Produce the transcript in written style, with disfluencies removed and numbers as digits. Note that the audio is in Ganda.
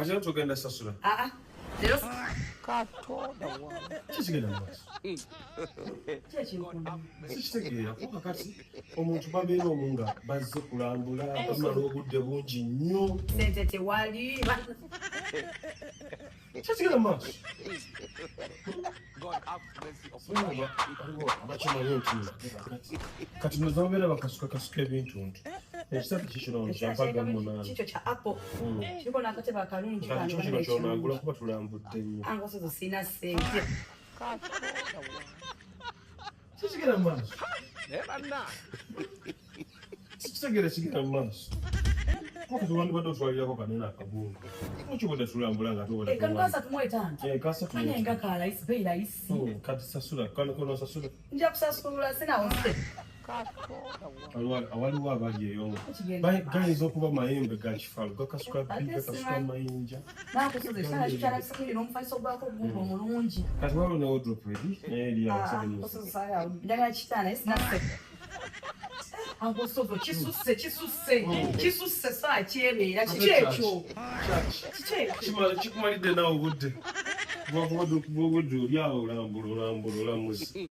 kati era togenda sasula leero kikigenda maaso sikitegeera kuba kati omuntu babeera omu nga bazze kulambula bamala obudde bungi nnyo sente tewali kikigenda maaso bakimanyi nti kati nozababeera bakasuka ebintuntu ekisatu kikino kyampaga munaana kikyo kya apple kiriko n'akatebe akalungi kati kyo kino kyonagula kuba tulambudde nnyo angasozo sina sente kikigenda maaso sikitegere kigenda maaso tuwandibadde otwalirako kanene akagungu mukibudde tulambula nga ekakasa tumwetanga kalayisi beyi layisi kati sasula konosasula nja kusasula sinawose awaliwo abali eyo gayinza okuba mayembe ga kifalo gakasuka gakasuka mayinja nakusoza ekitala kikyalakisikiri n'omufaliso gwako ogugo omulungi kati waliwo ne wodropu eri njagala kitala naye sinase angosozo kisusse saa kyebeera kiki ekyo kikumalidde nawe obudde bwobudde olyawo olambula olamuzi